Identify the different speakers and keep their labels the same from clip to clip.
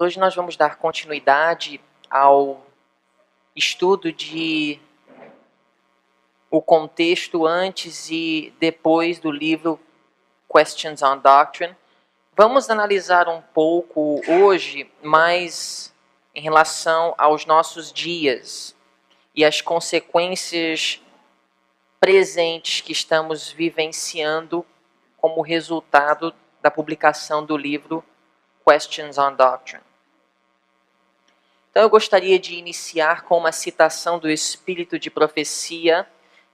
Speaker 1: Hoje nós vamos dar continuidade ao estudo de o contexto antes e depois do livro Questions on Doctrine. Vamos analisar um pouco hoje mais em relação aos nossos dias e as consequências presentes que estamos vivenciando como resultado da publicação do livro Questions on Doctrine. Então eu gostaria de iniciar com uma citação do Espírito de Profecia,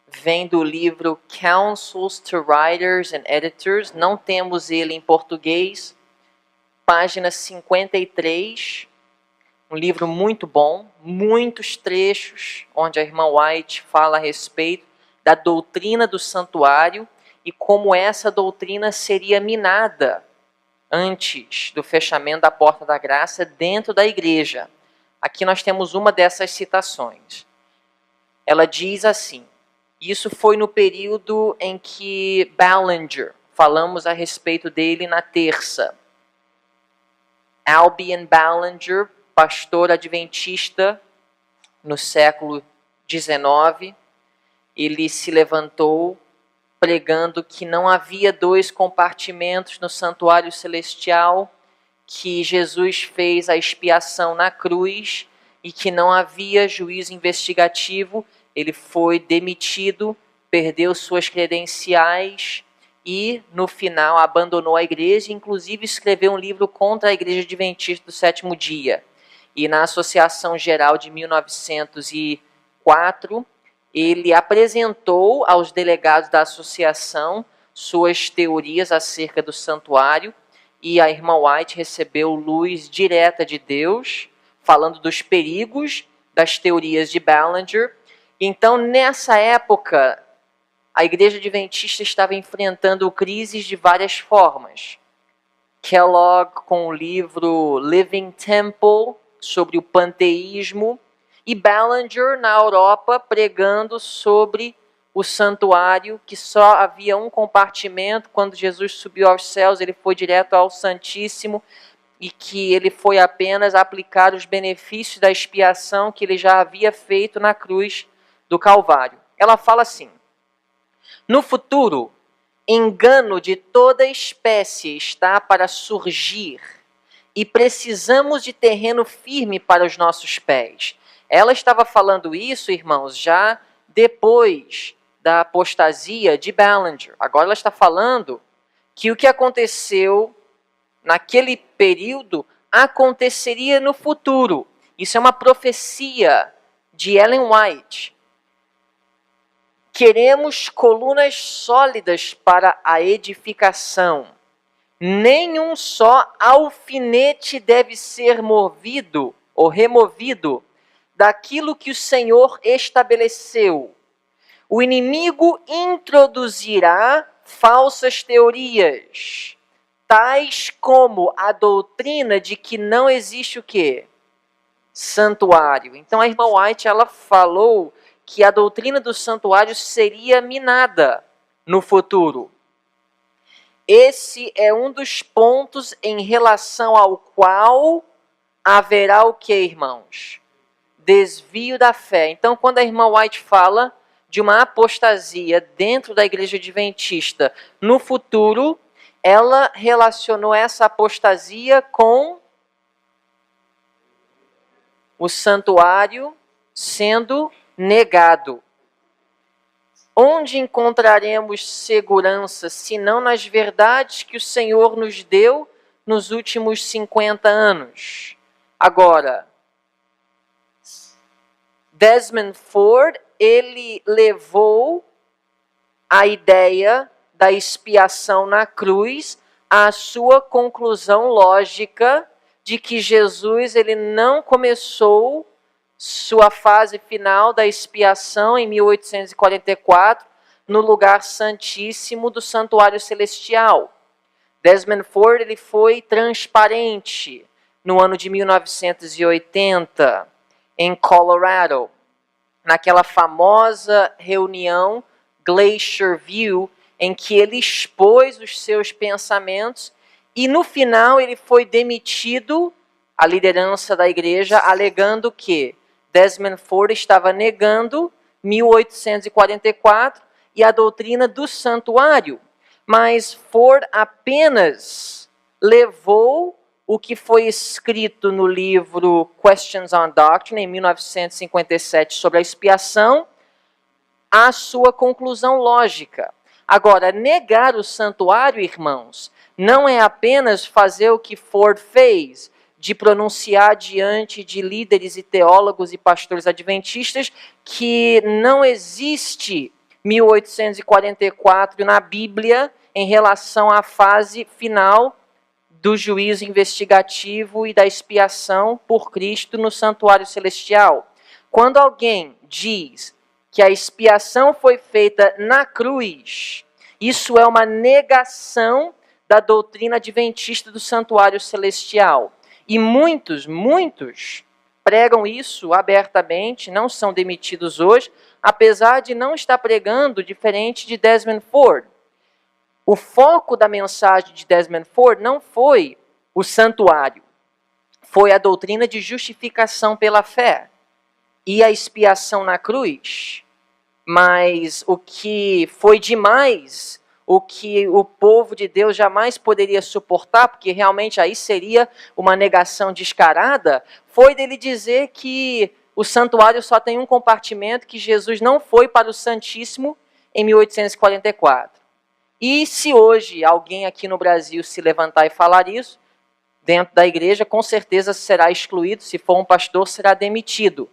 Speaker 1: vem do livro Counsels to Writers and Editors, não temos ele em português, página 53, um livro muito bom, muitos trechos onde a irmã White fala a respeito da doutrina do santuário e como essa doutrina seria minada antes do fechamento da porta da graça dentro da igreja. Aqui nós temos uma dessas citações. Ela diz assim: isso foi no período em que Ballinger, falamos a respeito dele na terça. Albion Ballinger, pastor adventista no século XIX, ele se levantou pregando que não havia dois compartimentos no santuário celestial, que Jesus fez a expiação na cruz e que não havia juízo investigativo. Ele foi demitido, perdeu suas credenciais e, no final, abandonou a igreja, inclusive escreveu um livro contra a Igreja Adventista do Sétimo Dia. E na Associação Geral de 1904, ele apresentou aos delegados da associação suas teorias acerca do santuário, e a irmã White recebeu luz direta de Deus, falando dos perigos das teorias de Ballinger. Então, nessa época, a Igreja Adventista estava enfrentando crises de várias formas. Kellogg com o livro Living Temple, sobre o panteísmo, e Ballinger na Europa pregando sobre o santuário, que só havia um compartimento. Quando Jesus subiu aos céus, ele foi direto ao Santíssimo, e que ele foi apenas aplicar os benefícios da expiação que ele já havia feito na cruz do Calvário. Ela fala assim: no futuro, engano de toda espécie está para surgir, e precisamos de terreno firme para os nossos pés. Ela estava falando isso, irmãos, já depois da apostasia de Ballinger. Agora ela está falando que o que aconteceu naquele período aconteceria no futuro. Isso é uma profecia de Ellen White. Queremos colunas sólidas para a edificação. Nenhum só alfinete deve ser movido ou removido daquilo que o Senhor estabeleceu. O inimigo introduzirá falsas teorias, tais como a doutrina de que não existe o quê? Santuário. Então a irmã White, ela falou que a doutrina do santuário seria minada no futuro. Esse é um dos pontos em relação ao qual haverá o que, irmãos? Desvio da fé. Então, quando a irmã White fala de uma apostasia dentro da Igreja Adventista no futuro, ela relacionou essa apostasia com o santuário sendo negado. Onde encontraremos segurança, se não nas verdades que o Senhor nos deu nos últimos 50 anos? Agora, Desmond Ford, ele levou a ideia da expiação na cruz à sua conclusão lógica de que Jesus ele não começou sua fase final da expiação em 1844 no lugar santíssimo do santuário celestial. Desmond Ford ele foi transparente no ano de 1980 em Colorado, naquela famosa reunião Glacier View, em que ele expôs os seus pensamentos e no final ele foi demitido a liderança da igreja, alegando que Desmond Ford estava negando 1844 e a doutrina do santuário. Mas Ford apenas levou o que foi escrito no livro Questions on Doctrine, em 1957, sobre a expiação, à sua conclusão lógica. Agora, negar o santuário, irmãos, não é apenas fazer o que Ford fez, de pronunciar diante de líderes e teólogos e pastores adventistas que não existe 1844 na Bíblia em relação à fase final do juízo investigativo e da expiação por Cristo no santuário celestial. Quando alguém diz que a expiação foi feita na cruz, isso é uma negação da doutrina adventista do santuário celestial. E muitos pregam isso abertamente, não são demitidos hoje, apesar de não estar pregando diferente de Desmond Ford. O foco da mensagem de Desmond Ford não foi o santuário, foi a doutrina de justificação pela fé e a expiação na cruz. Mas o que foi demais, o que o povo de Deus jamais poderia suportar, porque realmente aí seria uma negação descarada, foi dele dizer que o santuário só tem um compartimento, que Jesus não foi para o Santíssimo em 1844. E se hoje alguém aqui no Brasil se levantar e falar isso, dentro da igreja, com certeza será excluído, se for um pastor, será demitido.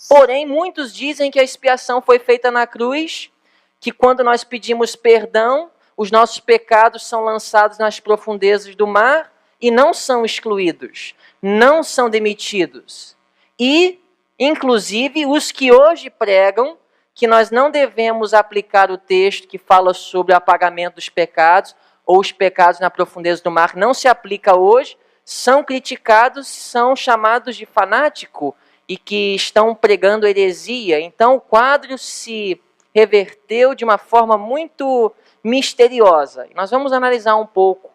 Speaker 1: Porém, muitos dizem que a expiação foi feita na cruz, que quando nós pedimos perdão, os nossos pecados são lançados nas profundezas do mar e não são excluídos, não são demitidos. E, inclusive, os que hoje pregam que nós não devemos aplicar o texto que fala sobre o apagamento dos pecados ou os pecados na profundeza do mar, não se aplica hoje, são criticados, são chamados de fanático e que estão pregando heresia. Então o quadro se reverteu de uma forma muito misteriosa. Nós vamos analisar um pouco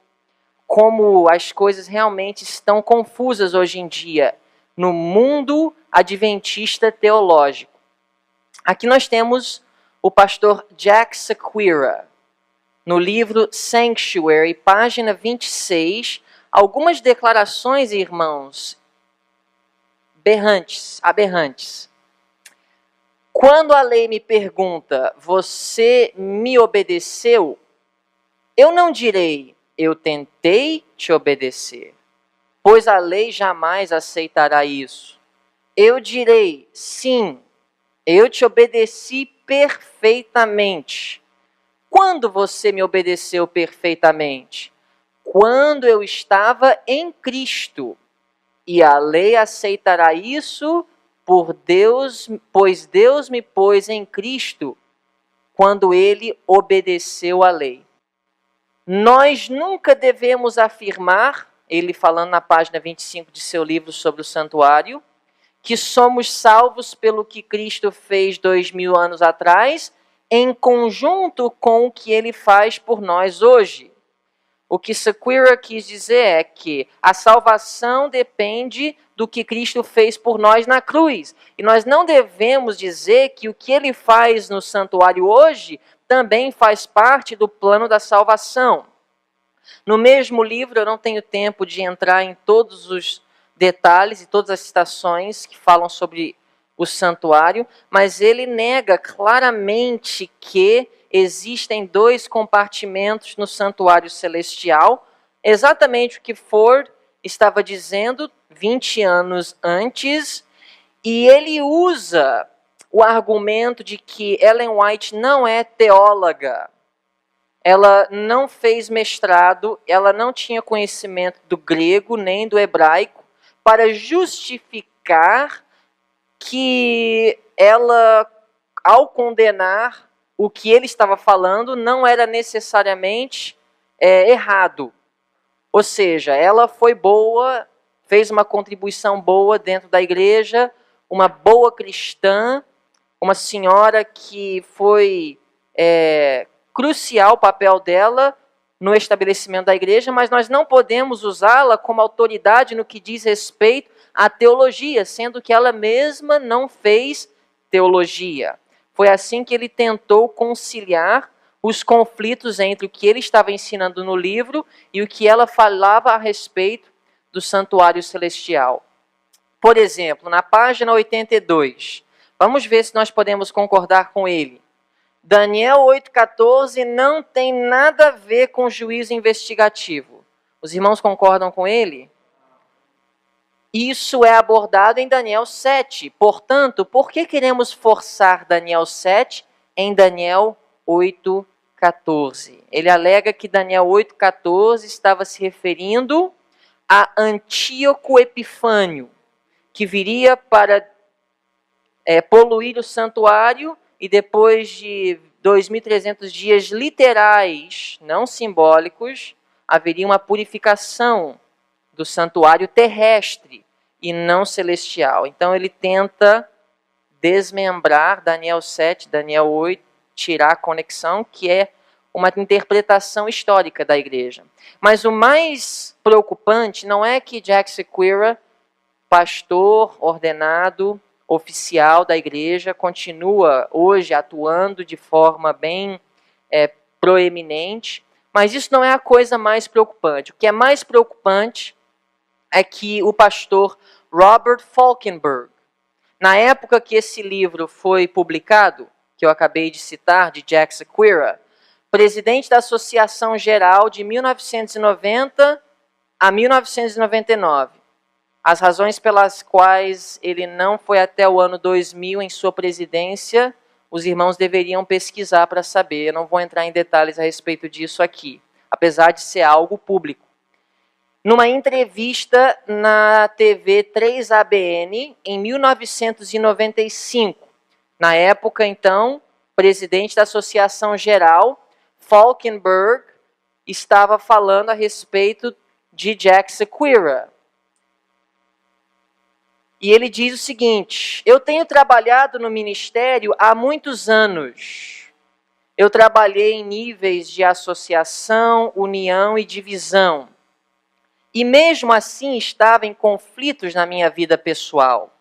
Speaker 1: como as coisas realmente estão confusas hoje em dia no mundo adventista teológico. Aqui nós temos o pastor Jack Sequeira, no livro Sanctuary, página 26, algumas declarações, irmãos, aberrantes. Quando a lei me pergunta, você me obedeceu? Eu não direi, eu tentei te obedecer, pois a lei jamais aceitará isso. Eu direi, sim, eu te obedeci perfeitamente. Quando você me obedeceu perfeitamente? Quando eu estava em Cristo. E a lei aceitará isso por Deus, pois Deus me pôs em Cristo quando ele obedeceu à lei. Nós nunca devemos afirmar, ele falando na página 25 de seu livro sobre o santuário, que somos salvos pelo que Cristo fez 2000 anos atrás, em conjunto com o que ele faz por nós hoje. O que Sequeira quis dizer é que a salvação depende do que Cristo fez por nós na cruz. E nós não devemos dizer que o que ele faz no santuário hoje também faz parte do plano da salvação. No mesmo livro, eu não tenho tempo de entrar em todos os detalhes e todas as citações que falam sobre o santuário, mas ele nega claramente que existem dois compartimentos no santuário celestial, exatamente o que Ford estava dizendo 20 anos antes, e ele usa o argumento de que Ellen White não é teóloga, ela não fez mestrado, ela não tinha conhecimento do grego nem do hebraico, para justificar que ela, ao condenar o que ele estava falando, não era necessariamente errado. Ou seja, ela foi boa, fez uma contribuição boa dentro da igreja, uma boa cristã, uma senhora que foi crucial o papel dela no estabelecimento da igreja, mas nós não podemos usá-la como autoridade no que diz respeito à teologia, sendo que ela mesma não fez teologia. Foi assim que ele tentou conciliar os conflitos entre o que ele estava ensinando no livro e o que ela falava a respeito do santuário celestial. Por exemplo, na página 82, vamos ver se nós podemos concordar com ele. Daniel 8,14 não tem nada a ver com juízo investigativo. Os irmãos concordam com ele? Isso é abordado em Daniel 7. Portanto, por que queremos forçar Daniel 7 em Daniel 8,14? Ele alega que Daniel 8,14 estava se referindo a Antíoco Epifânio, que viria para poluir o santuário e depois de 2.300 dias literais, não simbólicos, haveria uma purificação do santuário terrestre e não celestial. Então ele tenta desmembrar Daniel 7, Daniel 8, tirar a conexão, que é uma interpretação histórica da igreja. Mas o mais preocupante não é que Jack Sequeira, pastor ordenado, oficial da igreja, continua hoje atuando de forma bem proeminente, mas isso não é a coisa mais preocupante. O que é mais preocupante é que o pastor Robert Falkenberg, na época que esse livro foi publicado, que eu acabei de citar, de Jack Sequeira, presidente da Associação Geral de 1990 a 1999, as razões pelas quais ele não foi até o ano 2000 em sua presidência, os irmãos deveriam pesquisar para saber. Eu não vou entrar em detalhes a respeito disso aqui, apesar de ser algo público. Numa entrevista na TV 3ABN, em 1995, na época, então, presidente da Associação Geral, Falkenberg estava falando a respeito de Jack Sequeira. E ele diz o seguinte: eu tenho trabalhado no ministério há muitos anos. Eu trabalhei em níveis de associação, união e divisão. E mesmo assim estava em conflitos na minha vida pessoal.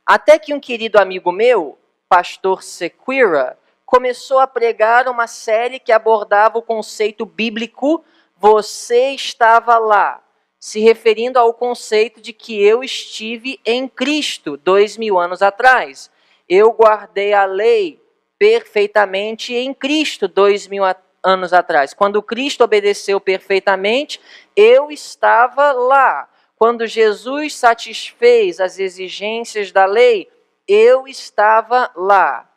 Speaker 1: Até que um querido amigo meu, pastor Sequeira, começou a pregar uma série que abordava o conceito bíblico "você estava lá", se referindo ao conceito de que eu estive em Cristo 2000 anos atrás. Eu guardei a lei perfeitamente em Cristo 2000 anos atrás. Quando Cristo obedeceu perfeitamente, eu estava lá. Quando Jesus satisfez as exigências da lei, eu estava lá.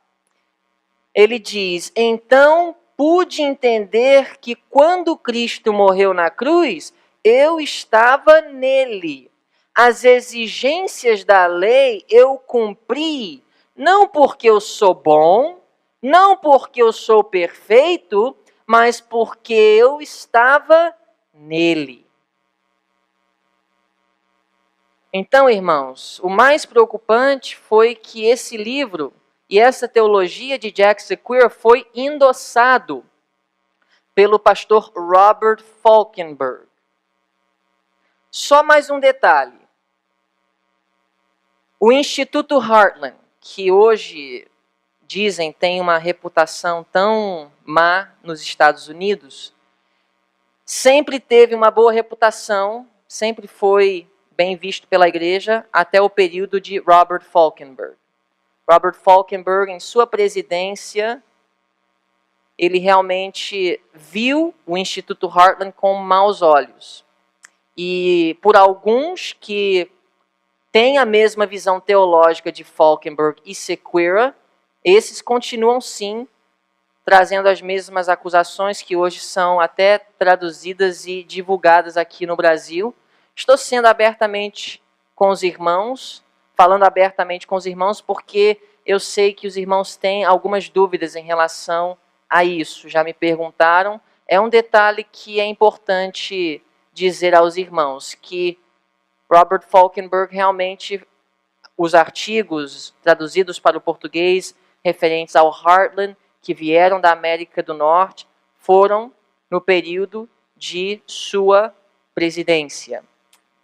Speaker 1: Ele diz: então pude entender que quando Cristo morreu na cruz, eu estava nele. As exigências da lei eu cumpri, não porque eu sou bom, não porque eu sou perfeito, mas porque eu estava nele. Então, irmãos, o mais preocupante foi que esse livro e essa teologia de Jack Sequeira foi endossado pelo pastor Robert Falkenberg. Só mais um detalhe. O Instituto Heartland, que hoje dizem tem uma reputação tão má nos Estados Unidos, sempre teve uma boa reputação, sempre foi bem visto pela igreja até o período de Robert Falkenberg. Robert Falkenberg, em sua presidência, ele realmente viu o Instituto Heartland com maus olhos. E por alguns que têm a mesma visão teológica de Falkenberg e Sequeira, esses continuam sim trazendo as mesmas acusações que hoje são até traduzidas e divulgadas aqui no Brasil. Estou sendo abertamente com os irmãos, falando abertamente com os irmãos, porque eu sei que os irmãos têm algumas dúvidas em relação a isso. Já me perguntaram. É um detalhe que é importante dizer aos irmãos, que Robert Falkenberg realmente, os artigos traduzidos para o português referentes ao Heartland, que vieram da América do Norte, foram no período de sua presidência.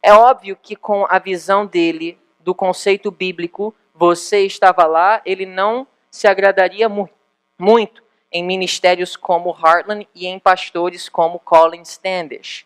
Speaker 1: É óbvio que com a visão dele do conceito bíblico, você estava lá, ele não se agradaria muito em ministérios como Heartland e em pastores como Colin Standish.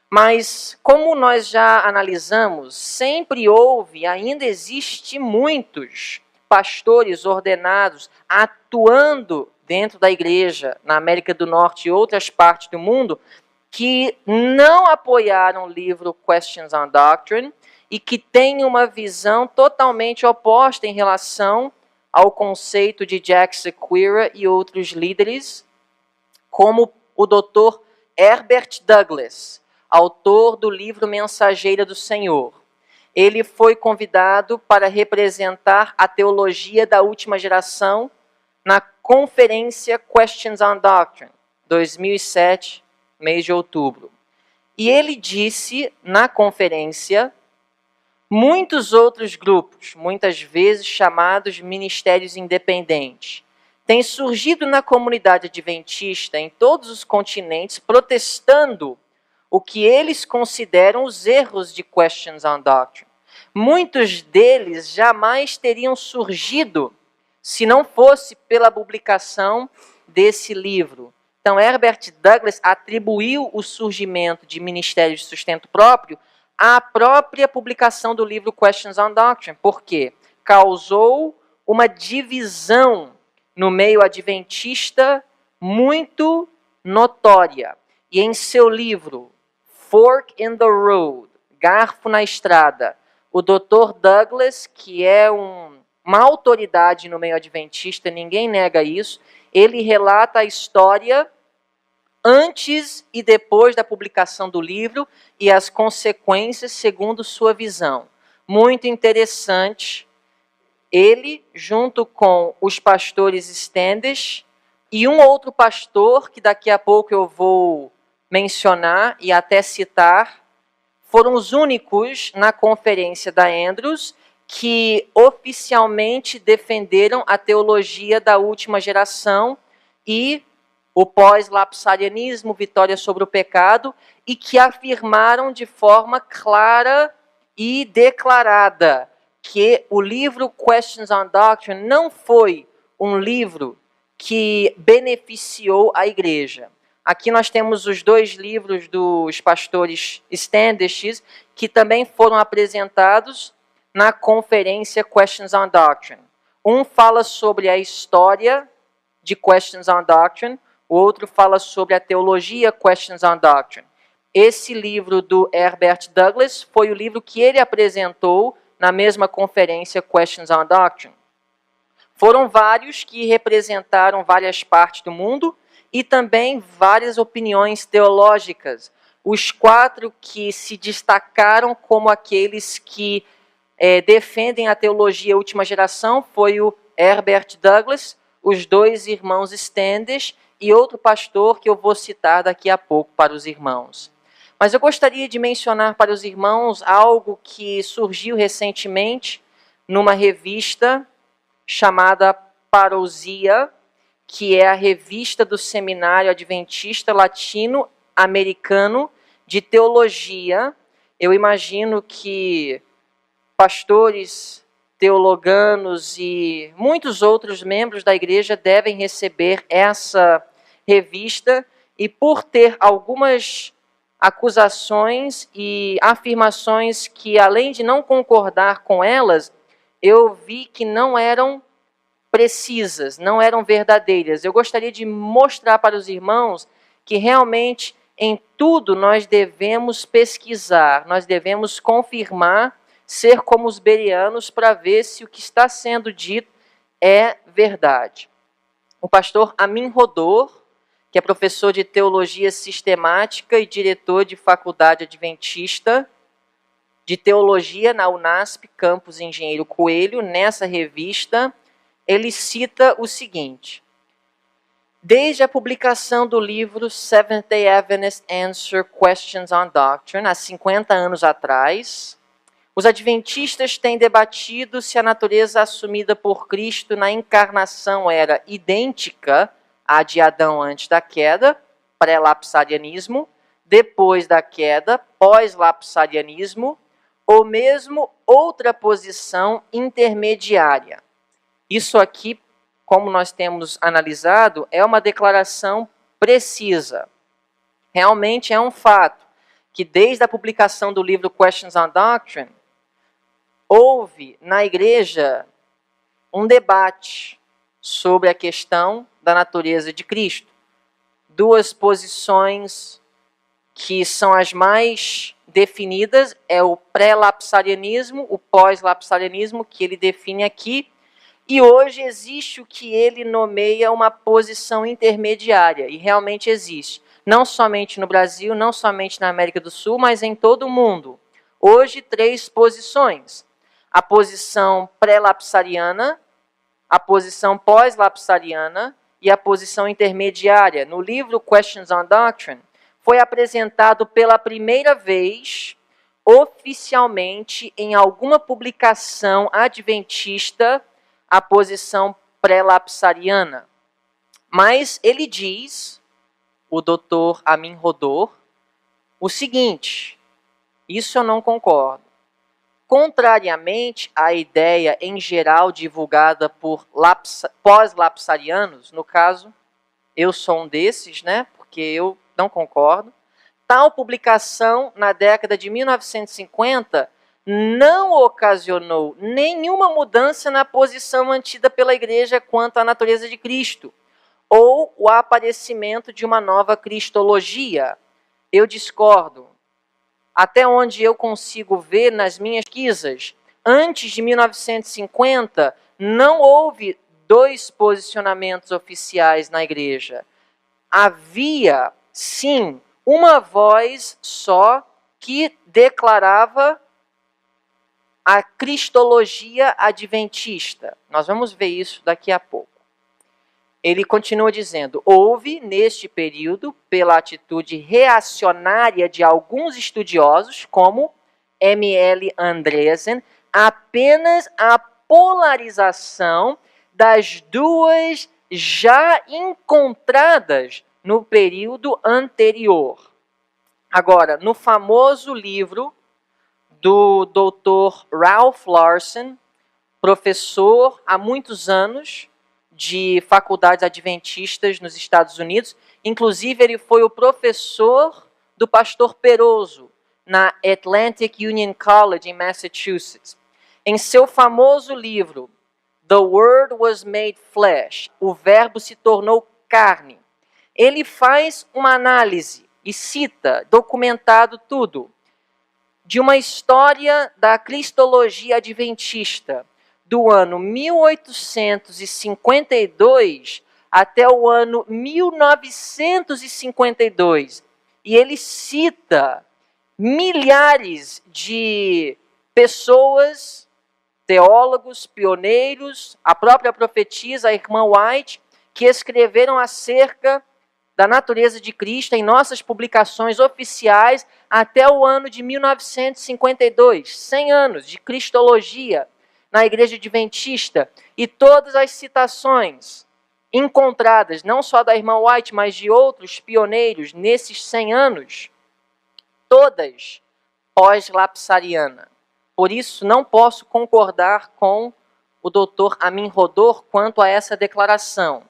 Speaker 1: Mas, como nós já analisamos, sempre houve e ainda existe muitos pastores ordenados atuando dentro da igreja, na América do Norte e outras partes do mundo, que não apoiaram o livro Questions on Doctrine e que têm uma visão totalmente oposta em relação ao conceito de Jack Sequeira e outros líderes, como o Dr. Herbert Douglas, autor do livro Mensageira do Senhor. Ele foi convidado para representar a teologia da última geração na conferência Questions on Doctrine, 2007, mês de outubro. E ele disse na conferência, muitos outros grupos, muitas vezes chamados ministérios independentes, têm surgido na comunidade adventista em todos os continentes protestando o que eles consideram os erros de Questions on Doctrine. Muitos deles jamais teriam surgido se não fosse pela publicação desse livro. Então, Herbert Douglas atribuiu o surgimento de ministérios de sustento próprio à própria publicação do livro Questions on Doctrine. Por quê? Causou uma divisão no meio adventista muito notória. E em seu livro, Fork in the Road, Garfo na Estrada, o Dr. Douglas, que é uma autoridade no meio adventista, ninguém nega isso, ele relata a história antes e depois da publicação do livro e as consequências segundo sua visão. Muito interessante. Ele, junto com os pastores Standish e um outro pastor, que daqui a pouco eu vou mencionar e até citar, foram os únicos na conferência da Andrews que oficialmente defenderam a teologia da última geração e o pós-lapsarianismo, vitória sobre o pecado, e que afirmaram de forma clara e declarada que o livro Questions on Doctrine não foi um livro que beneficiou a igreja. Aqui nós temos os dois livros dos pastores Standish, que também foram apresentados na conferência Questions on Doctrine. Um fala sobre a história de Questions on Doctrine, o outro fala sobre a teologia Questions on Doctrine. Esse livro do Herbert Douglas foi o livro que ele apresentou na mesma conferência Questions on Doctrine. Foram vários que representaram várias partes do mundo e também várias opiniões teológicas. Os 4 que se destacaram como aqueles que defendem a teologia última geração foi o Herbert Douglas, os 2 irmãos Standish e outro pastor que eu vou citar daqui a pouco para os irmãos. Mas eu gostaria de mencionar para os irmãos algo que surgiu recentemente numa revista chamada Parousia, que é a revista do Seminário Adventista Latino-Americano de Teologia. Eu imagino que pastores, teologanos e muitos outros membros da igreja devem receber essa revista e por ter algumas acusações e afirmações que, além de não concordar com elas, eu vi que não eram precisas, não eram verdadeiras. Eu gostaria de mostrar para os irmãos que realmente em tudo nós devemos pesquisar, nós devemos confirmar, ser como os bereanos para ver se o que está sendo dito é verdade. O pastor Amin Rodor, que é professor de teologia sistemática e diretor de faculdade adventista de teologia na UNASP, campus Engenheiro Coelho, nessa revista, ele cita o seguinte: desde a publicação do livro Seventh-day Adventist Answer Questions on Doctrine, há 50 anos atrás, os adventistas têm debatido se a natureza assumida por Cristo na encarnação era idêntica à de Adão antes da queda, pré-lapsarianismo, depois da queda, pós-lapsarianismo, ou mesmo outra posição intermediária. Isso aqui, como nós temos analisado, é uma declaração precisa. Realmente é um fato que desde a publicação do livro Questions on Doctrine, houve na igreja um debate sobre a questão da natureza de Cristo. Duas posições que são as mais definidas é o pré-lapsarianismo, o pós-lapsarianismo, que ele define aqui, e hoje existe o que ele nomeia uma posição intermediária, e realmente existe. Não somente no Brasil, não somente na América do Sul, mas em todo o mundo. Hoje, 3 posições. A posição pré-lapsariana, a posição pós-lapsariana e a posição intermediária. No livro Questions on Doctrine, foi apresentado pela primeira vez, oficialmente, em alguma publicação adventista, a posição pré-lapsariana. Mas ele diz, o Dr. Amin Rodor, o seguinte: isso eu não concordo. Contrariamente à ideia em geral divulgada por pós-lapsarianos, no caso, eu sou um desses, né? Porque eu não concordo. Tal publicação, na década de 1950, não ocasionou nenhuma mudança na posição mantida pela Igreja quanto à natureza de Cristo, ou o aparecimento de uma nova cristologia. Eu discordo. Até onde eu consigo ver nas minhas pesquisas, antes de 1950, não houve 2 posicionamentos oficiais na Igreja. Havia, sim, uma voz só que declarava a cristologia adventista. Nós vamos ver isso daqui a pouco. Ele continua dizendo: houve, neste período, pela atitude reacionária de alguns estudiosos, como M.L. Andresen, apenas a polarização das duas já encontradas no período anterior. Agora, no famoso livro do Dr. Ralph Larson, professor há muitos anos de faculdades adventistas nos Estados Unidos, inclusive ele foi o professor do pastor Peroso na Atlantic Union College em Massachusetts. Em seu famoso livro The Word Was Made Flesh, o verbo se tornou carne, ele faz uma análise e cita, documentado tudo, de uma história da cristologia adventista, do ano 1852 até o ano 1952. E ele cita milhares de pessoas, teólogos, pioneiros, a própria profetisa, a irmã White, que escreveram acerca da natureza de Cristo em nossas publicações oficiais até o ano de 1952. 100 anos de cristologia na Igreja Adventista, e todas as citações encontradas, não só da irmã White, mas de outros pioneiros nesses 100 anos, todas pós-lapsariana. Por isso, não posso concordar com o Dr. Amin Rodor quanto a essa declaração.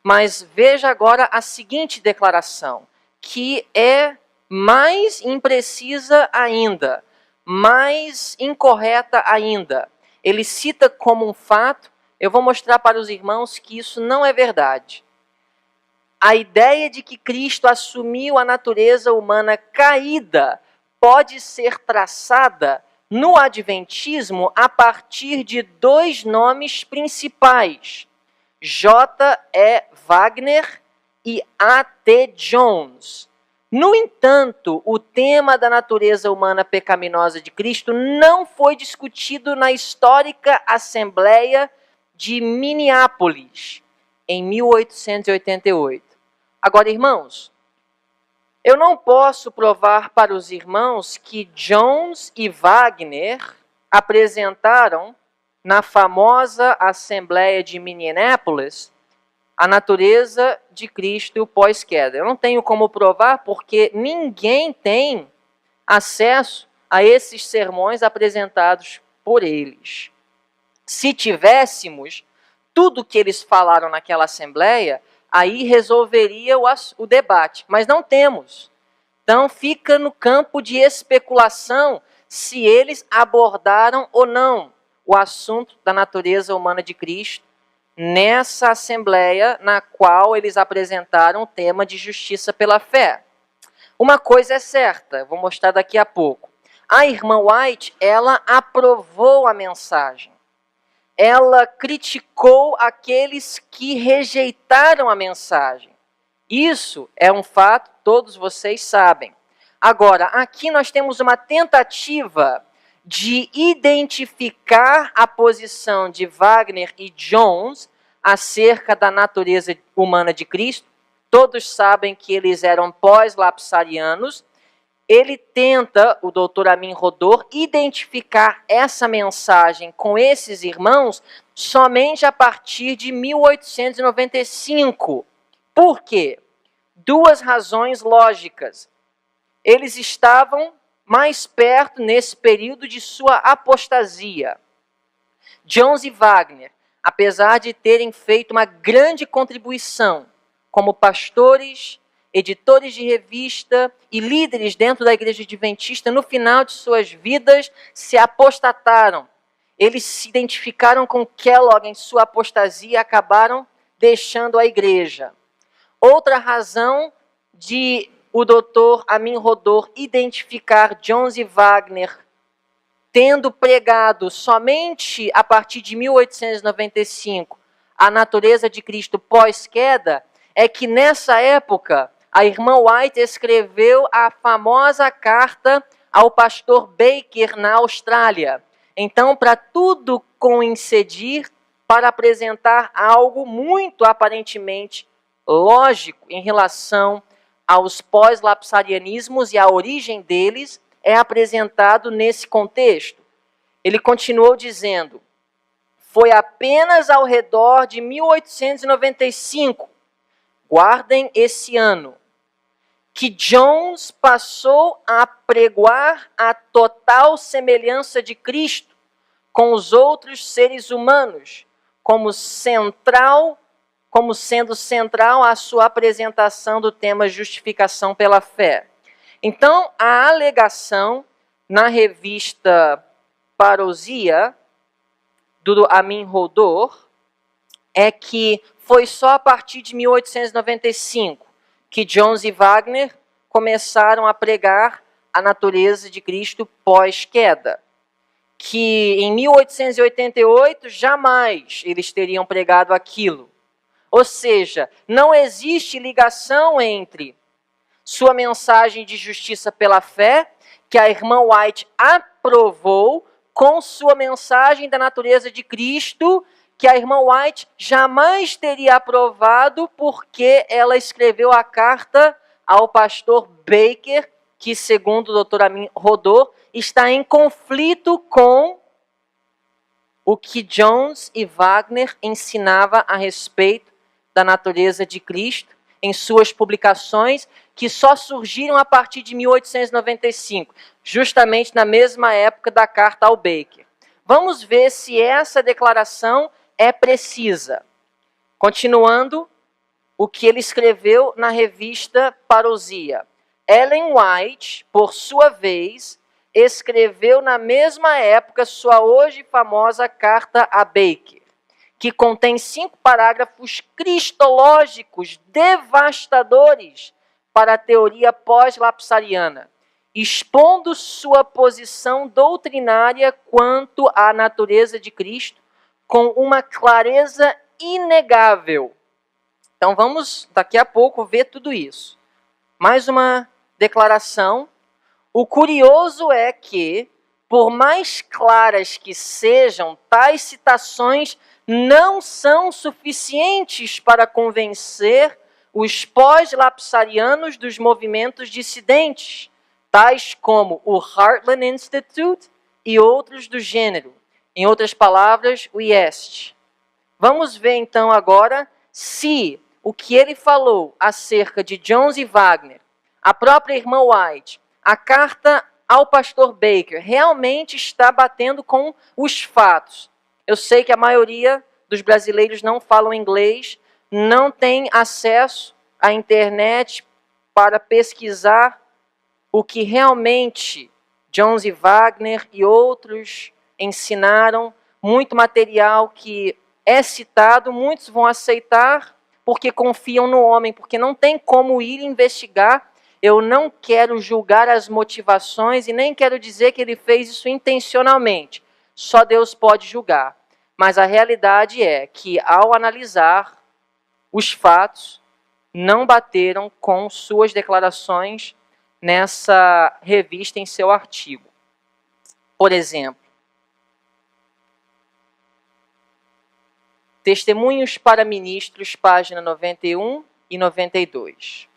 Speaker 1: Mas veja agora a seguinte declaração, que é mais imprecisa ainda, mais incorreta ainda. Ele cita como um fato, eu vou mostrar para os irmãos que isso não é verdade. A ideia de que Cristo assumiu a natureza humana caída pode ser traçada no Adventismo a partir de 2 nomes principais: J.E. Wagner e A.T. Jones. No entanto, o tema da natureza humana pecaminosa de Cristo não foi discutido na histórica Assembleia de Minneapolis, em 1888. Agora, irmãos, eu não posso provar para os irmãos que Jones e Wagner apresentaram na famosa Assembleia de Minneapolis a natureza de Cristo pós-queda. Eu não tenho como provar porque ninguém tem acesso a esses sermões apresentados por eles. Se tivéssemos tudo que eles falaram naquela assembleia, aí resolveria o debate, mas não temos. Então fica no campo de especulação se eles abordaram ou não o assunto da natureza humana de Cristo nessa assembleia na qual eles apresentaram o tema de justiça pela fé. Uma coisa é certa, vou mostrar daqui a pouco. A irmã White, ela aprovou a mensagem. Ela criticou aqueles que rejeitaram a mensagem. Isso é um fato, todos vocês sabem. Agora, aqui nós temos uma tentativa de identificar a posição de Wagner e Jones acerca da natureza humana de Cristo. Todos sabem que eles eram pós-lapsarianos. Ele tenta, o Dr. Amin Rodor, identificar essa mensagem com esses irmãos somente a partir de 1895. Por quê? Duas razões lógicas. Eles estavam mais perto nesse período de sua apostasia. Jones e Wagner, apesar de terem feito uma grande contribuição como pastores, editores de revista e líderes dentro da igreja adventista, no final de suas vidas se apostataram. Eles se identificaram com Kellogg em sua apostasia e acabaram deixando a igreja. Outra razão de o Dr. Amin Rodor identificar Jones e Wagner tendo pregado somente a partir de 1895 a natureza de Cristo pós-queda, é que nessa época a irmã White escreveu a famosa carta ao pastor Baker na Austrália. Então, para tudo coincidir, para apresentar algo muito aparentemente lógico em relação aos pós-lapsarianismos e a origem deles, é apresentado nesse contexto. Ele continuou dizendo: foi apenas ao redor de 1895, guardem esse ano, que Jones passou a pregoar a total semelhança de Cristo com os outros seres humanos, como sendo central a sua apresentação do tema justificação pela fé. Então, a alegação na revista Parousia, do Amin Rodor, é que foi só a partir de 1895 que Jones e Wagner começaram a pregar a natureza de Cristo pós-queda. Que em 1888 jamais eles teriam pregado aquilo. Ou seja, não existe ligação entre sua mensagem de justiça pela fé, que a irmã White aprovou, com sua mensagem da natureza de Cristo, que a irmã White jamais teria aprovado porque ela escreveu a carta ao pastor Baker, que, segundo o Dr. Amin Rodor, está em conflito com o que Jones e Wagner ensinava a respeito da natureza de Cristo em suas publicações, que só surgiram a partir de 1895, justamente na mesma época da carta ao Baker. Vamos ver se essa declaração é precisa. Continuando, o que ele escreveu na revista Parousia. Ellen White, por sua vez, escreveu na mesma época sua hoje famosa carta a Baker, que contém 5 parágrafos cristológicos devastadores para a teoria pós-lapsariana, expondo sua posição doutrinária quanto à natureza de Cristo com uma clareza inegável. Então vamos, daqui a pouco, ver tudo isso. Mais uma declaração. O curioso é que, por mais claras que sejam, tais citações não são suficientes para convencer os pós-lapsarianos dos movimentos dissidentes, tais como o Heartland Institute e outros do gênero. Em outras palavras, o IEST. Vamos ver então agora se o que ele falou acerca de Jones e Wagner, a própria irmã White, a carta ao pastor Baker, realmente está batendo com os fatos. Eu sei que a maioria dos brasileiros não falam inglês, não tem acesso à internet para pesquisar o que realmente Jones e Wagner e outros ensinaram, muito material que é citado, muitos vão aceitar porque confiam no homem, porque não tem como ir investigar. Eu não quero julgar as motivações e nem quero dizer que ele fez isso intencionalmente. Só Deus pode julgar. Mas a realidade é que, ao analisar os fatos, não bateram com suas declarações nessa revista em seu artigo. Por exemplo, Testemunhos para Ministros, página 91 e 92.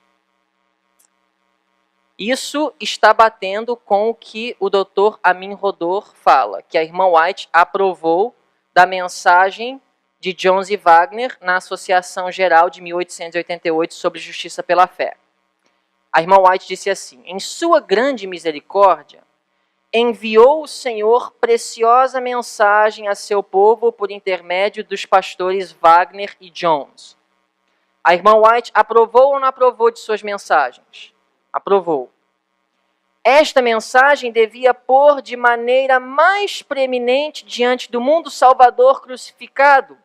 Speaker 1: Isso está batendo com o que o Dr. Amin Rodor fala, que a irmã White aprovou da mensagem de Jones e Wagner na Associação Geral de 1888 sobre Justiça pela Fé. A irmã White disse assim: em sua grande misericórdia, enviou o Senhor preciosa mensagem a seu povo por intermédio dos pastores Wagner e Jones. A irmã White aprovou ou não aprovou de suas mensagens? Aprovou. Esta mensagem devia pôr de maneira mais preeminente diante do mundo Salvador crucificado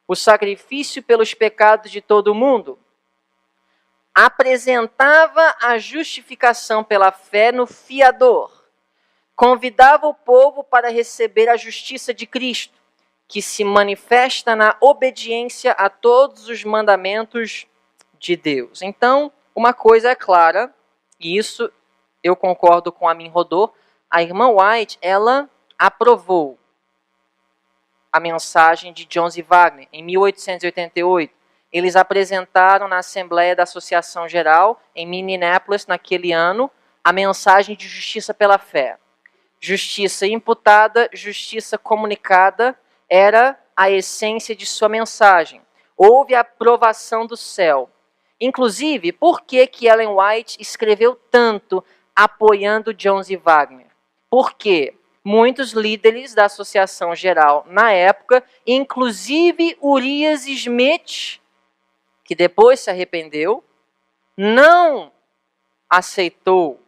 Speaker 1: o sacrifício pelos pecados de todo o mundo. Apresentava a justificação pela fé no fiador. Convidava o povo para receber a justiça de Cristo, que se manifesta na obediência a todos os mandamentos de Deus. Então, uma coisa é clara, e isso eu concordo com Amin Rodor, a irmã White, ela aprovou a mensagem de Jones e Wagner em 1888. Eles apresentaram na Assembleia da Associação Geral, em Minneapolis, naquele ano, a mensagem de justiça pela fé. Justiça imputada, justiça comunicada, era a essência de sua mensagem. Houve a aprovação do céu. Inclusive, por que Ellen White escreveu tanto apoiando Jones e Wagner? Porque muitos líderes da Associação Geral na época, inclusive Urias Smith, que depois se arrependeu, não aceitou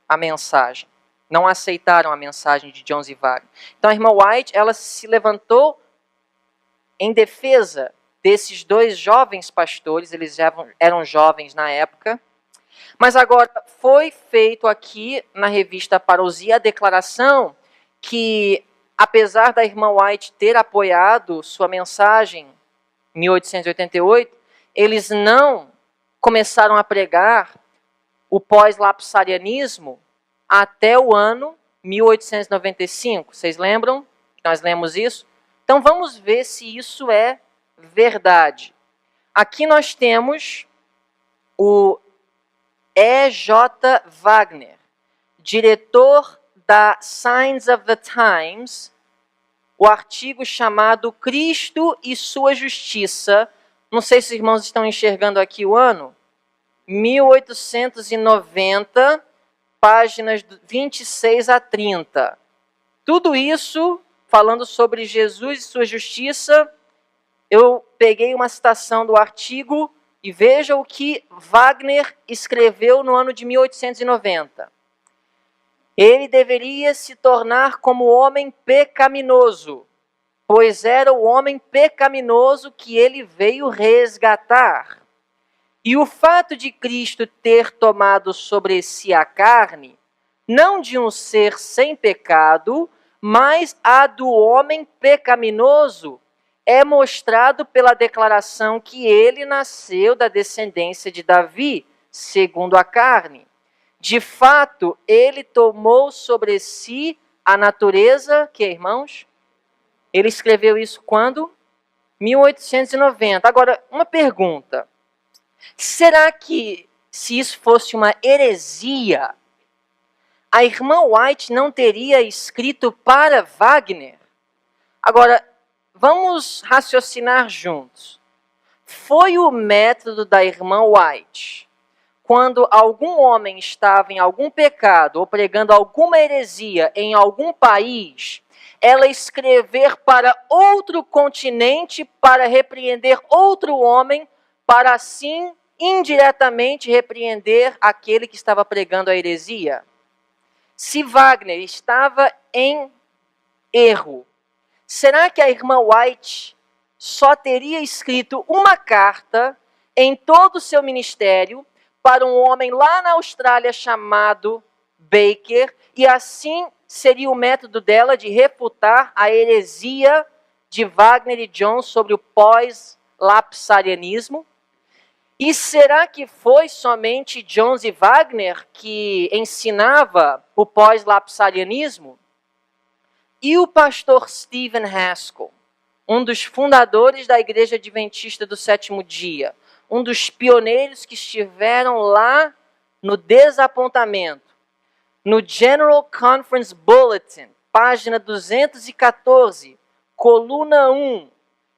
Speaker 1: a mensagem. Não aceitaram a mensagem de Jones e Wagner. Então a irmã White, ela se levantou em defesa desses dois jovens pastores, eles eram jovens na época, mas agora foi feito aqui na revista Parousia a declaração que, apesar da irmã White ter apoiado sua mensagem em 1888, eles não começaram a pregar o pós-lapsarianismo até o ano 1895. Vocês lembram que nós lemos isso? Então vamos ver se isso é verdade. Aqui nós temos o E.J. Wagner, diretor da Signs of the Times, o artigo chamado Cristo e Sua Justiça. Não sei se os irmãos estão enxergando aqui o ano. 1890, páginas 26 a 30. Tudo isso falando sobre Jesus e sua justiça. Eu peguei uma citação do artigo e veja o que Wagner escreveu no ano de 1890. Ele deveria se tornar como homem pecaminoso, pois era o homem pecaminoso que ele veio resgatar. E o fato de Cristo ter tomado sobre si a carne, não de um ser sem pecado, mas a do homem pecaminoso, é mostrado pela declaração que ele nasceu da descendência de Davi, segundo a carne. De fato, ele tomou sobre si a natureza, que irmãos? Ele escreveu isso quando? 1890. Agora, uma pergunta. Será que, se isso fosse uma heresia, a irmã White não teria escrito para Wagner? Agora, vamos raciocinar juntos. Foi o método da irmã White, quando algum homem estava em algum pecado ou pregando alguma heresia em algum país, ela escrever para outro continente para repreender outro homem, para assim indiretamente repreender aquele que estava pregando a heresia? Se Wagner estava em erro, será que a irmã White só teria escrito uma carta em todo o seu ministério para um homem lá na Austrália chamado Baker, e assim seria o método dela de refutar a heresia de Wagner e Jones sobre o pós-lapsarianismo? E será que foi somente Jones e Wagner que ensinava o pós-lapsarianismo? E o pastor Stephen Haskell, um dos fundadores da Igreja Adventista do Sétimo Dia, um dos pioneiros que estiveram lá no desapontamento, no General Conference Bulletin, página 214, coluna 1,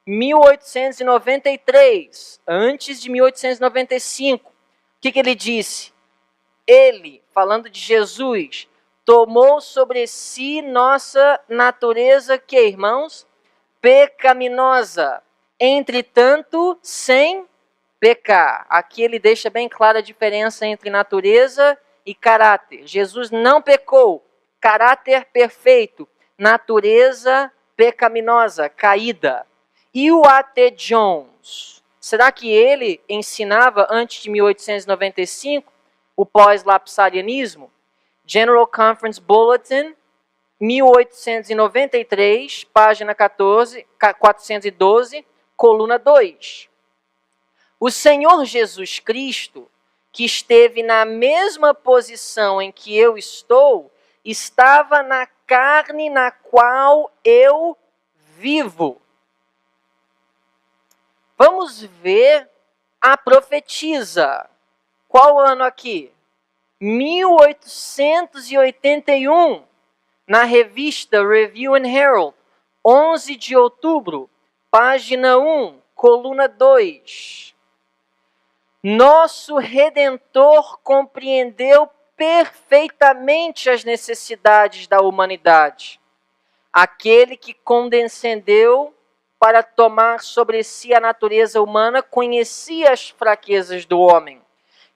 Speaker 1: 1893, antes de 1895. O que ele disse? Ele, falando de Jesus, tomou sobre si nossa natureza, que, irmãos? Pecaminosa, entretanto, sem pecar. Aqui ele deixa bem clara a diferença entre natureza e caráter. Jesus não pecou, caráter perfeito, natureza pecaminosa, caída. E o A.T. Jones, será que ele ensinava antes de 1895 o pós-lapsarianismo? General Conference Bulletin, 1893, página 412, coluna 2. O Senhor Jesus Cristo, que esteve na mesma posição em que eu estou, estava na carne na qual eu vivo. Vamos ver a profetisa. Qual ano aqui? 1881. Na revista Review and Herald, 11 de outubro, página 1, coluna 2. Nosso Redentor compreendeu perfeitamente as necessidades da humanidade. Aquele que condescendeu para tomar sobre si a natureza humana conhecia as fraquezas do homem.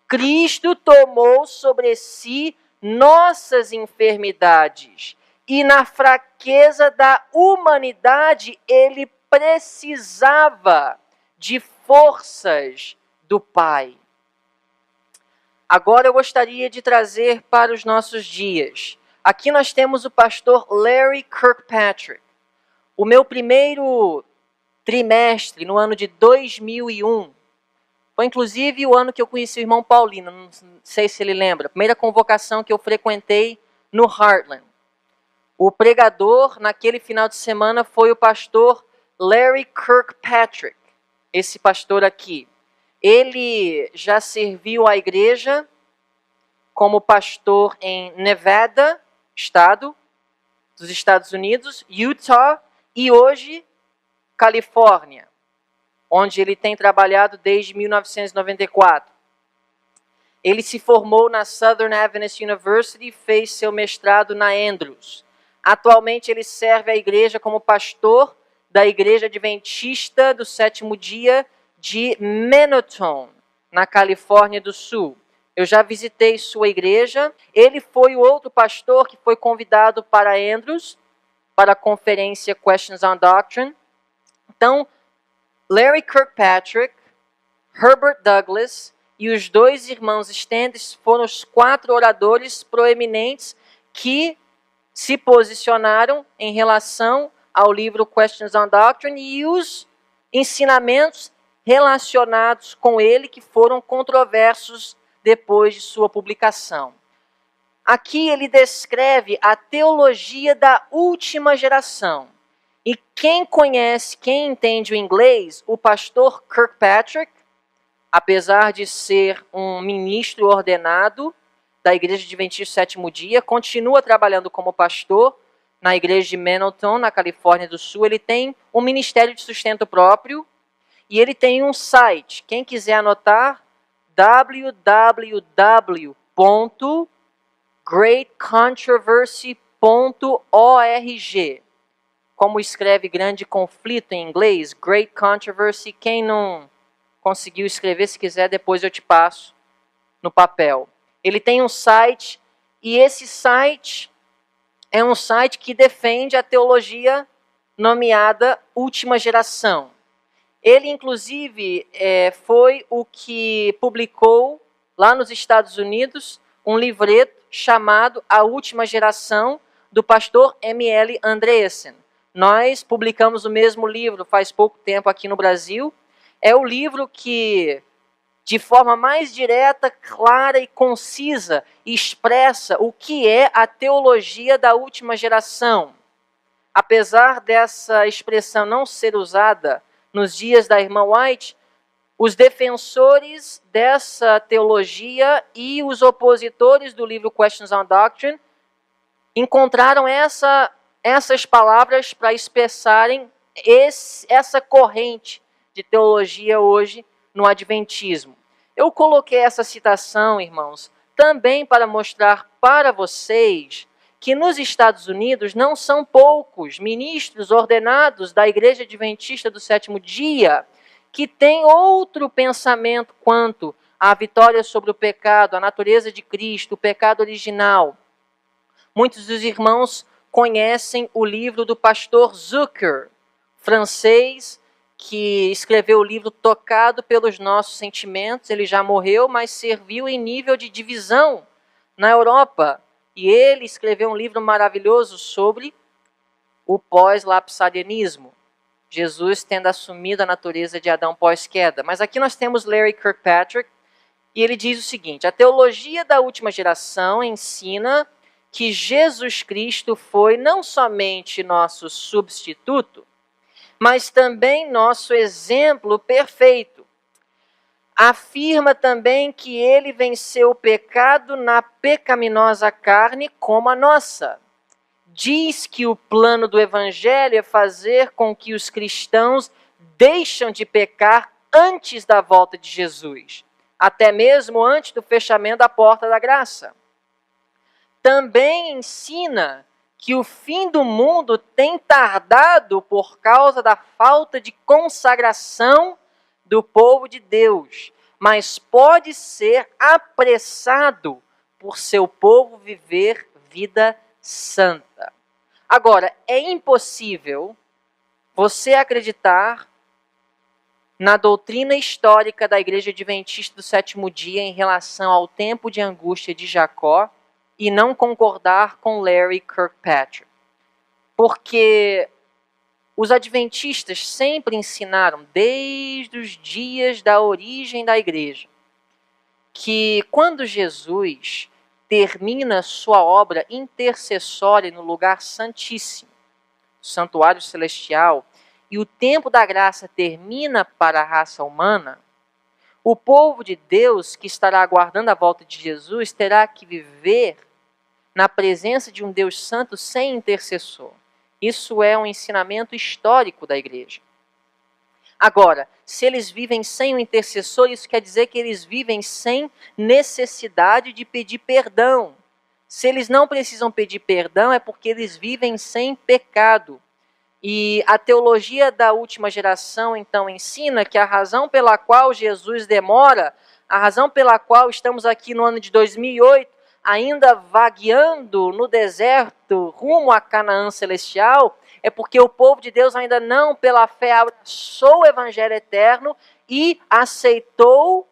Speaker 1: Cristo tomou sobre si nossas enfermidades. E na fraqueza da humanidade, ele precisava de forças do Pai. Agora eu gostaria de trazer para os nossos dias. Aqui nós temos o pastor Larry Kirkpatrick. O meu primeiro trimestre, no ano de 2001, foi inclusive o ano que eu conheci o irmão Paulino, não sei se ele lembra, a primeira convocação que eu frequentei no Heartland. O pregador naquele final de semana foi o pastor Larry Kirkpatrick, esse pastor aqui. Ele já serviu à igreja como pastor em Nevada, estado dos Estados Unidos, Utah e hoje Califórnia, onde ele tem trabalhado desde 1994. Ele se formou na Southern Adventist University e fez seu mestrado na Andrews. Atualmente ele serve a igreja como pastor da Igreja Adventista do Sétimo Dia de Menoton, na Califórnia do Sul. Eu já visitei sua igreja. Ele foi o outro pastor que foi convidado para Andrews, para a conferência Questions on Doctrine. Então, Larry Kirkpatrick, Herbert Douglas e os dois irmãos Standish foram os 4 oradores proeminentes que se posicionaram em relação ao livro Questions on Doctrine e os ensinamentos relacionados com ele que foram controversos depois de sua publicação. Aqui ele descreve a teologia da última geração. E quem conhece, quem entende o inglês, o pastor Kirkpatrick, apesar de ser um ministro ordenado da Igreja Adventista do Sétimo Dia, continua trabalhando como pastor na igreja de Mendleton, na Califórnia do Sul. Ele tem um ministério de sustento próprio e ele tem um site. Quem quiser anotar, www.greatcontroversy.org. Como escreve grande conflito em inglês, Great Controversy. Quem não conseguiu escrever, se quiser, depois eu te passo no papel. Ele tem um site, e esse site é um site que defende a teologia nomeada Última Geração. Ele, inclusive, foi o que publicou, lá nos Estados Unidos, um livreto chamado A Última Geração, do pastor M.L. Andreessen. Nós publicamos o mesmo livro faz pouco tempo aqui no Brasil. É o livro que, de forma mais direta, clara e concisa, expressa o que é a teologia da última geração. Apesar dessa expressão não ser usada nos dias da irmã White, os defensores dessa teologia e os opositores do livro Questions on Doctrine encontraram essas palavras para expressarem essa corrente de teologia hoje no Adventismo. Eu coloquei essa citação, irmãos, também para mostrar para vocês que nos Estados Unidos não são poucos ministros ordenados da Igreja Adventista do Sétimo Dia que têm outro pensamento quanto à vitória sobre o pecado, a natureza de Cristo, o pecado original. Muitos dos irmãos conhecem o livro do pastor Zucker, francês, que escreveu o livro Tocado pelos Nossos Sentimentos. Ele já morreu, mas serviu em nível de divisão na Europa. E ele escreveu um livro maravilhoso sobre o pós-lapsarianismo. Jesus tendo assumido a natureza de Adão pós-queda. Mas aqui nós temos Larry Kirkpatrick, e ele diz o seguinte: a teologia da última geração ensina que Jesus Cristo foi não somente nosso substituto, mas também nosso exemplo perfeito. Afirma também que ele venceu o pecado na pecaminosa carne como a nossa. Diz que o plano do Evangelho é fazer com que os cristãos deixem de pecar antes da volta de Jesus, até mesmo antes do fechamento da porta da graça. Também ensina que o fim do mundo tem tardado por causa da falta de consagração do povo de Deus, mas pode ser apressado por seu povo viver vida santa. Agora, é impossível você acreditar na doutrina histórica da Igreja Adventista do Sétimo Dia em relação ao tempo de angústia de Jacó e não concordar com Larry Kirkpatrick. Porque os adventistas sempre ensinaram, desde os dias da origem da igreja, que quando Jesus termina sua obra intercessória no lugar santíssimo, santuário celestial, e o tempo da graça termina para a raça humana, o povo de Deus que estará aguardando a volta de Jesus terá que viver na presença de um Deus santo sem intercessor. Isso é um ensinamento histórico da igreja. Agora, se eles vivem sem o intercessor, isso quer dizer que eles vivem sem necessidade de pedir perdão. Se eles não precisam pedir perdão, é porque eles vivem sem pecado. E a teologia da última geração, então, ensina que a razão pela qual Jesus demora, a razão pela qual estamos aqui no ano de 2008, ainda vagueando no deserto rumo a Canaã celestial, é porque o povo de Deus ainda não, pela fé, abraçou o evangelho eterno e aceitou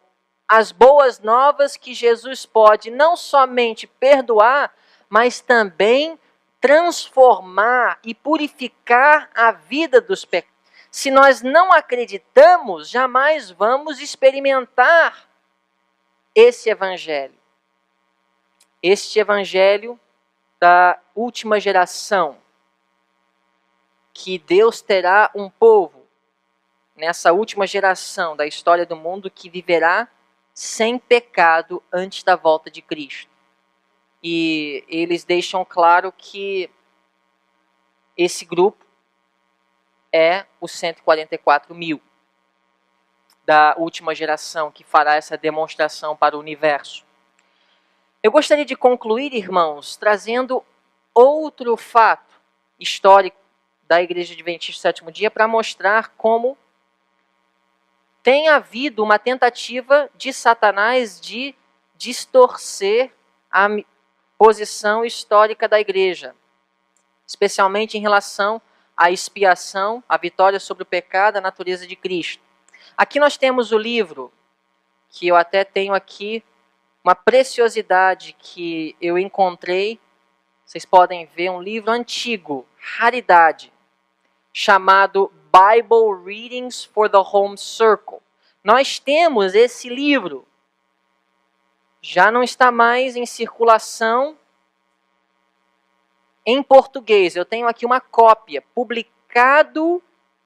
Speaker 1: as boas novas que Jesus pode não somente perdoar, mas também transformar e purificar a vida dos pecados. Se nós não acreditamos, jamais vamos experimentar esse evangelho. Este evangelho da última geração, que Deus terá um povo nessa última geração da história do mundo que viverá sem pecado antes da volta de Cristo. E eles deixam claro que Esse grupo é os 144 mil da última geração que fará essa demonstração para o universo. Eu gostaria de concluir, irmãos, trazendo outro fato histórico da Igreja Adventista do Sétimo Dia para mostrar como tem havido uma tentativa de Satanás de distorcer a posição histórica da Igreja, especialmente em relação à expiação, à vitória sobre o pecado, a natureza de Cristo. Aqui nós temos o livro, que eu até tenho aqui, uma preciosidade que eu encontrei, vocês podem ver, um livro antigo, raridade, chamado Bible Readings for the Home Circle. Nós temos esse livro, já não está mais em circulação em português. Eu tenho aqui uma cópia, publicado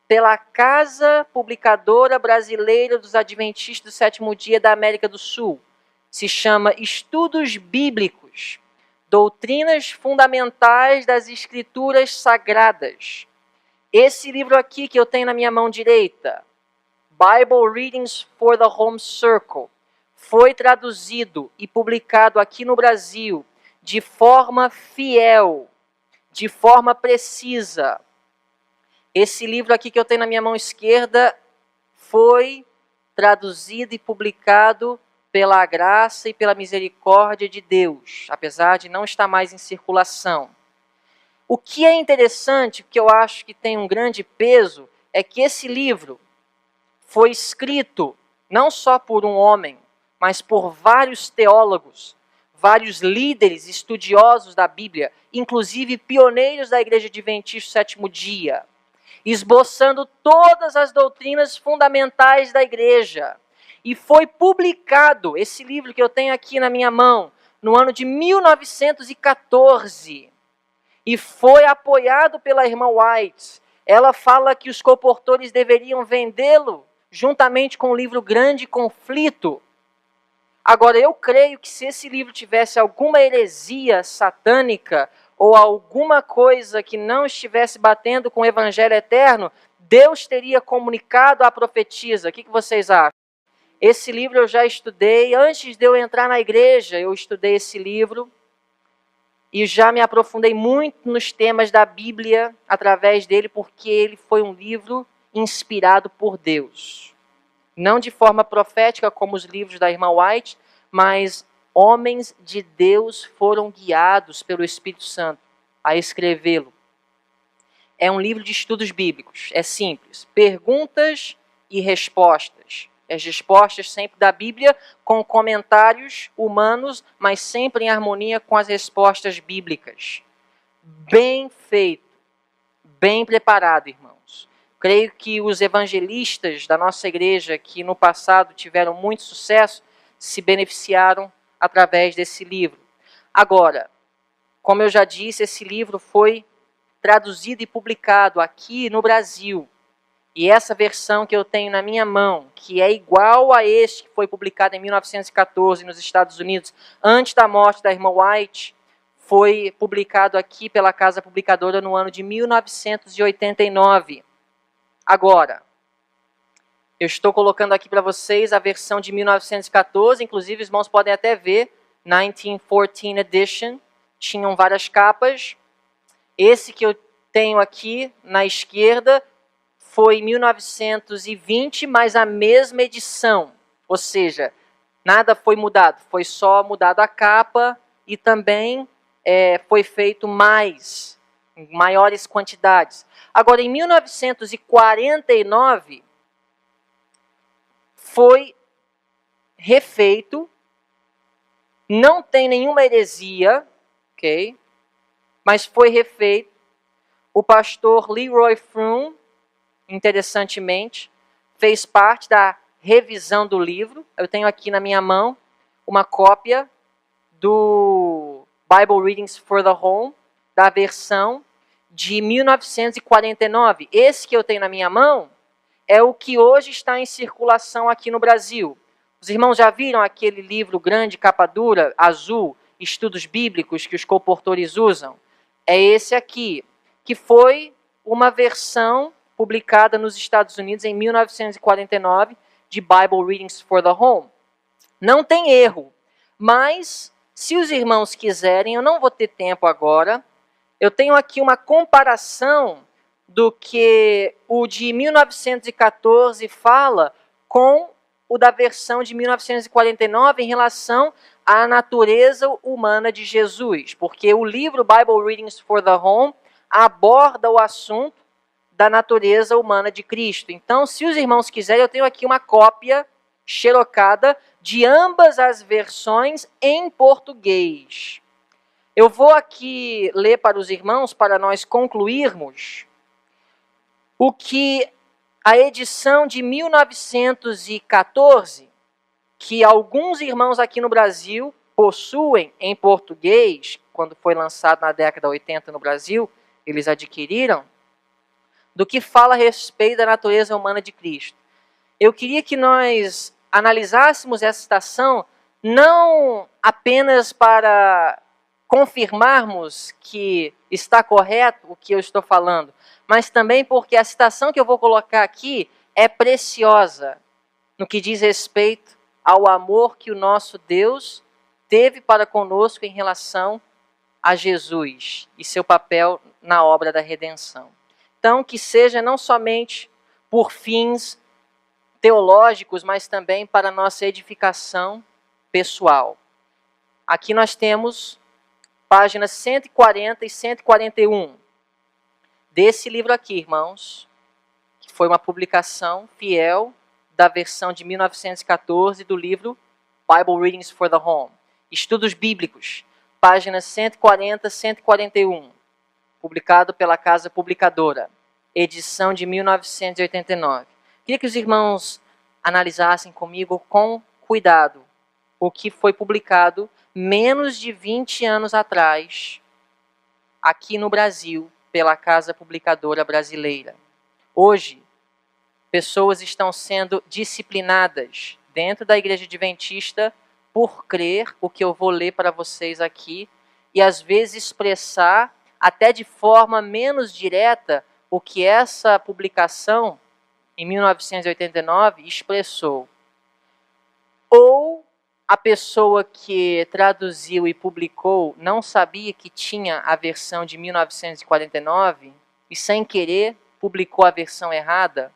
Speaker 1: pela Casa Publicadora Brasileira dos Adventistas do Sétimo Dia da América do Sul. Se chama Estudos Bíblicos, Doutrinas Fundamentais das Escrituras Sagradas. Esse livro aqui que eu tenho na minha mão direita, Bible Readings for the Home Circle, foi traduzido e publicado aqui no Brasil de forma fiel, de forma precisa. Esse livro aqui que eu tenho na minha mão esquerda foi traduzido e publicado pela graça e pela misericórdia de Deus, apesar de não estar mais em circulação. O que é interessante, que eu acho que tem um grande peso, é que esse livro foi escrito não só por um homem, mas por vários teólogos, vários líderes estudiosos da Bíblia, inclusive pioneiros da Igreja Adventista do Sétimo Dia, esboçando todas as doutrinas fundamentais da Igreja. E foi publicado, esse livro que eu tenho aqui na minha mão, no ano de 1914. E foi apoiado pela irmã White. Ela fala que os colportores deveriam vendê-lo juntamente com o livro Grande Conflito. Agora, eu creio que se esse livro tivesse alguma heresia satânica ou alguma coisa que não estivesse batendo com o Evangelho eterno, Deus teria comunicado à profetisa. O que vocês acham? Esse livro eu já estudei. Antes de eu entrar na igreja, eu estudei esse livro. E já me aprofundei muito nos temas da Bíblia através dele, porque ele foi um livro inspirado por Deus. Não de forma profética, como os livros da irmã White, mas homens de Deus foram guiados pelo Espírito Santo a escrevê-lo. É um livro de estudos bíblicos. É simples. Perguntas e respostas. As respostas sempre da Bíblia, com comentários humanos, mas sempre em harmonia com as respostas bíblicas. Bem feito, bem preparado, irmãos. Creio que os evangelistas da nossa igreja, que no passado tiveram muito sucesso, se beneficiaram através desse livro. Agora, como eu já disse, esse livro foi traduzido e publicado aqui no Brasil. E essa versão que eu tenho na minha mão, que é igual a este que foi publicado em 1914 nos Estados Unidos, antes da morte da irmã White, foi publicado aqui pela Casa Publicadora no ano de 1989. Agora, eu estou colocando aqui para vocês a versão de 1914, inclusive os irmãos podem até ver, 1914 Edition, tinham várias capas. Esse que eu tenho aqui na esquerda foi em 1920, mas a mesma edição. Ou seja, nada foi mudado, foi só mudado a capa e também foi feito mais, em maiores quantidades. Agora, em 1949, foi refeito, não tem nenhuma heresia, ok? Mas foi refeito. O pastor Leroy Froome, interessantemente, fez parte da revisão do livro. Eu tenho aqui na minha mão uma cópia do Bible Readings for the Home, da versão de 1949. Esse que eu tenho na minha mão é o que hoje está em circulação aqui no Brasil. Os irmãos já viram aquele livro grande, capa dura, azul, Estudos Bíblicos, que os colportores usam? É esse aqui. que foi uma versão publicada nos Estados Unidos em 1949 de Bible Readings for the Home. Não tem erro, mas se os irmãos quiserem, eu não vou ter tempo agora, eu tenho aqui uma comparação do que o de 1914 fala com o da versão de 1949 em relação à natureza humana de Jesus, porque o livro Bible Readings for the Home aborda o assunto da natureza humana de Cristo. Então, se os irmãos quiserem, eu tenho aqui uma cópia xerocada de ambas as versões em português. Eu vou aqui ler para os irmãos, para nós concluirmos, o que a edição de 1914, que alguns irmãos aqui no Brasil possuem em português, quando foi lançado na década de 80 no Brasil, eles adquiriram, do que fala a respeito da natureza humana de Cristo. Eu queria que nós analisássemos essa citação não apenas para confirmarmos que está correto o que eu estou falando, mas também porque a citação que eu vou colocar aqui é preciosa no que diz respeito ao amor que o nosso Deus teve para conosco em relação a Jesus e seu papel na obra da redenção. Então, que seja não somente por fins teológicos, mas também para a nossa edificação pessoal. Aqui nós temos páginas 140 e 141 desse livro aqui, irmãos, que foi uma publicação fiel da versão de 1914 do livro Bible Readings for the Home. Estudos Bíblicos, páginas 140 e 141, publicado pela Casa Publicadora, edição de 1989. Queria que os irmãos analisassem comigo com cuidado o que foi publicado menos de 20 anos atrás, aqui no Brasil, pela Casa Publicadora Brasileira. Hoje, pessoas estão sendo disciplinadas dentro da Igreja Adventista por crer o que eu vou ler para vocês aqui e às vezes expressar, até de forma menos direta, o que essa publicação, em 1989, expressou. Ou a pessoa que traduziu e publicou não sabia que tinha a versão de 1949 e, sem querer, publicou a versão errada.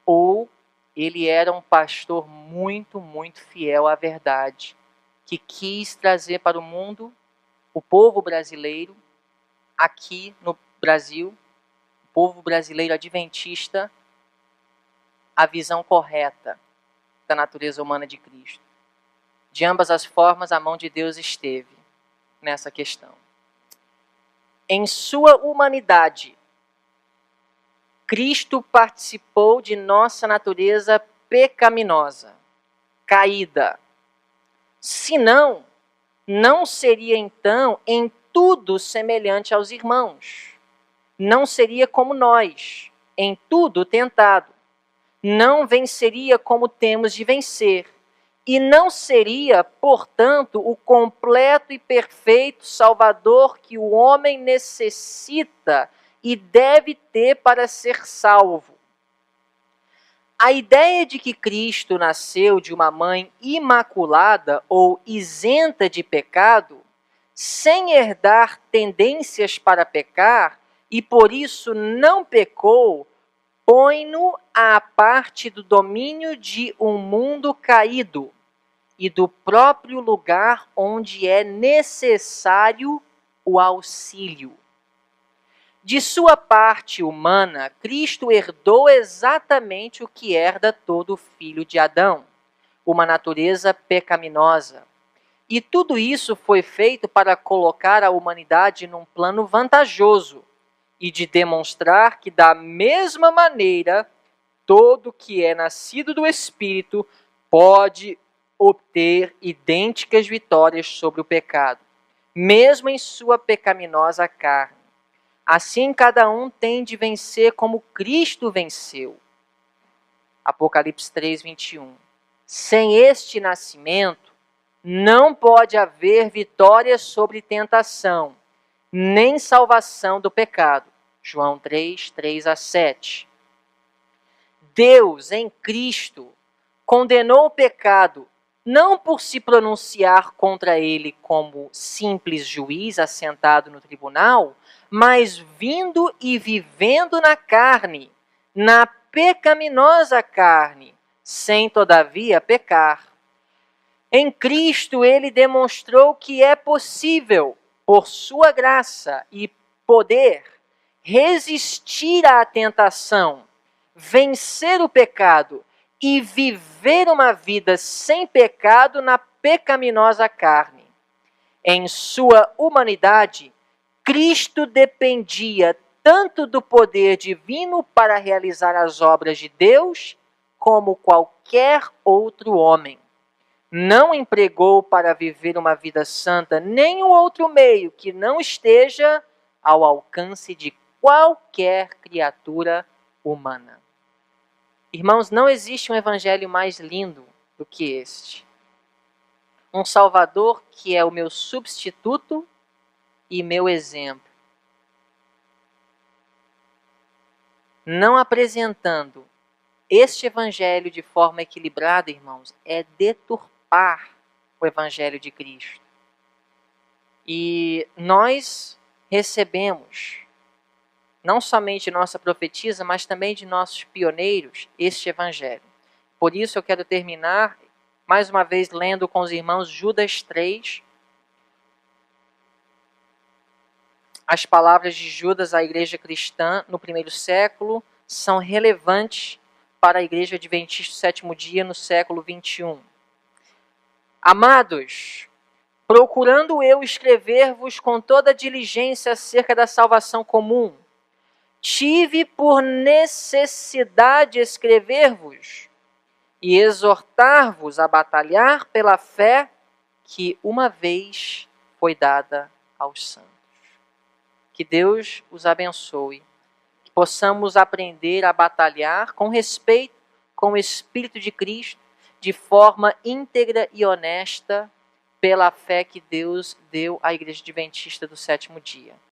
Speaker 1: Ou ele era um pastor muito, muito fiel à verdade, que quis trazer para o mundo, o povo brasileiro, aqui no Brasil, o povo brasileiro adventista, a visão correta da natureza humana de Cristo. De ambas as formas, a mão de Deus esteve nessa questão. Em sua humanidade, Cristo participou de nossa natureza pecaminosa, caída. Senão, não seria então em tudo semelhante aos irmãos. Não seria como nós, em tudo tentado. Não venceria como temos de vencer. E não seria, portanto, o completo e perfeito Salvador que o homem necessita e deve ter para ser salvo. A ideia de que Cristo nasceu de uma mãe imaculada ou isenta de pecado, sem herdar tendências para pecar, e por isso não pecou, põe-no à parte do domínio de um mundo caído e do próprio lugar onde é necessário o auxílio. De sua parte humana, Cristo herdou exatamente o que herda todo filho de Adão, uma natureza pecaminosa. E tudo isso foi feito para colocar a humanidade num plano vantajoso e de demonstrar que, da mesma maneira, todo que é nascido do Espírito pode obter idênticas vitórias sobre o pecado, mesmo em sua pecaminosa carne. Assim, cada um tem de vencer como Cristo venceu. Apocalipse 3, 21. Sem este nascimento, não pode haver vitória sobre tentação, nem salvação do pecado. João 3, 3-7. Deus, em Cristo, condenou o pecado não por se pronunciar contra ele como simples juiz assentado no tribunal, mas vindo e vivendo na carne, na pecaminosa carne, sem todavia pecar. Em Cristo ele demonstrou que é possível, por sua graça e poder, resistir à tentação, vencer o pecado e viver uma vida sem pecado na pecaminosa carne. Em sua humanidade, Cristo dependia tanto do poder divino para realizar as obras de Deus, como qualquer outro homem. Não empregou para viver uma vida santa nenhum outro meio que não esteja ao alcance de qualquer criatura humana. Irmãos, não existe um evangelho mais lindo do que este. Um Salvador que é o meu substituto e meu exemplo. Não apresentando este evangelho de forma equilibrada, irmãos, é deturpar o evangelho de Cristo. E nós recebemos, não somente de nossa profetisa, mas também de nossos pioneiros, este evangelho. Por isso eu quero terminar, mais uma vez, lendo com os irmãos Judas 3. As palavras de Judas à igreja cristã no primeiro século são relevantes para a igreja adventista do sétimo dia no século 21. Amados, procurando eu escrever-vos com toda diligência acerca da salvação comum, tive por necessidade escrever-vos e exortar-vos a batalhar pela fé que uma vez foi dada aos santos. Que Deus os abençoe, que possamos aprender a batalhar com respeito, com o Espírito de Cristo, de forma íntegra e honesta, pela fé que Deus deu à Igreja Adventista do sétimo dia.